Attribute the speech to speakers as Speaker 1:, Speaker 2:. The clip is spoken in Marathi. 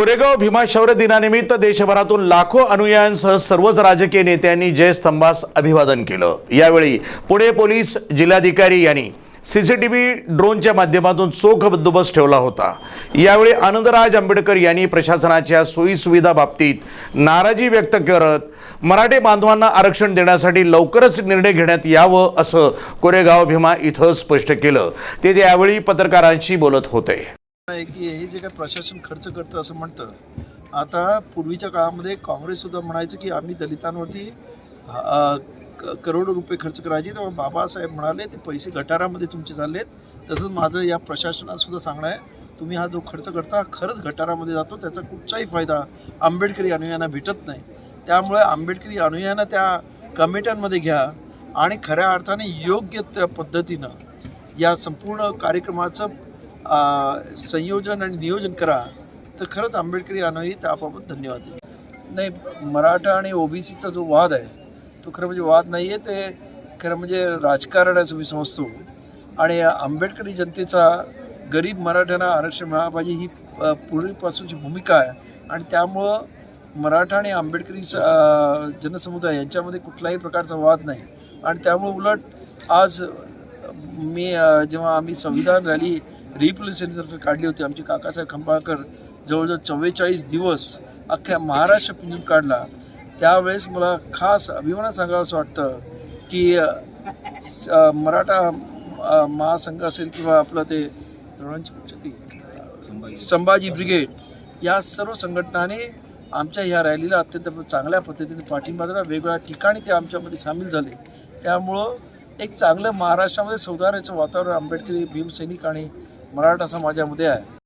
Speaker 1: कोरेगाव भीमा शौर्य दिनानिमित्त देशभरातून लाखो अनुयायांसह सर्वच राजकीय नेत्यांनी जयस्तंभास अभिवादन केलं। यावेळी पुणे पोलीस जिल्हाधिकारी यांनी सीसीटीव्ही ड्रोनच्या माध्यमातून चोख बंदोबस्त ठेवला होता। यावेळी आनंदराज आंबेडकर यांनी प्रशासनाच्या सोयीसुविधा बाबतीत नाराजी व्यक्त करत मराठे बांधवांना आरक्षण देण्यासाठी लवकरच निर्णय घेण्यात यावं असं कोरेगाव भीमा इथं स्पष्ट केलं। ते यावेळी पत्रकारांशी बोलत होते।
Speaker 2: की हे जे काय प्रशासन खर्च करतं असं म्हणतं, आता पूर्वीच्या काळामध्ये काँग्रेस सुद्धा म्हणायचं की आम्ही दलितांवरती करोडो रुपये खर्च करायचे, तेव्हा बाबासाहेब म्हणाले ते पैसे गटारामध्ये तुमचे चाललेत। तसंच माझं या प्रशासनात सुद्धा सांगणं आहे, तुम्ही हा जो खर्च करता खरंच गटारामध्ये जातो, त्याचा कुठचाही फायदा आंबेडकरी अनुयायांना भेटत नाही। त्यामुळे आंबेडकरी अनुयायांना त्या कमिट्यांमध्ये घ्या आणि खऱ्या अर्थाने योग्य त्या पद्धतीनं या संपूर्ण कार्यक्रमाचं संयोजन आणि नियोजन करा, तर खरंच आंबेडकरी अनुयायी त्याबाबत धन्यवाद देईल। नाही, मराठा आणि ओबीसीचा जो वाद आहे तो खरं म्हणजे वाद नाही आहे, ते खरं म्हणजे राजकारणाचं मी समजतो। आणि आंबेडकरी जनतेचा गरीब मराठ्यांना आरक्षण मिळालं पाहिजे ही पूर्वीपासूनची भूमिका आहे। आणि त्यामुळं मराठा आणि आंबेडकरी जनसमुदाय यांच्यामध्ये कुठल्याही प्रकारचा वाद नाही। आणि त्यामुळे उलट आज जेव्हा आम्ही संविधान रॅली रिपब्लिकतर्फे काढली होती, आमचे काकासाहेब खंबाळकर जवळजवळ 44 दिवस अख्ख्या महाराष्ट्र पिंजून काढला, त्यावेळेस मला खास अभिमानात सांगावं असं वाटतं की मराठा महासंघ असेल किंवा आपलं ते संभाजी ब्रिगेड या सर्व संघटनाने आमच्या ह्या रॅलीला अत्यंत चांगल्या पद्धतीने पाठिंबा दिला। वेगवेगळ्या ठिकाणी ते आमच्यामध्ये सामील झाले। त्यामुळं एक चांगलं महाराष्ट्रामध्ये सौहार्दाचं वातावरण आंबेडकरी भीमसैनिक आणि मराठा समाजामध्ये आहे।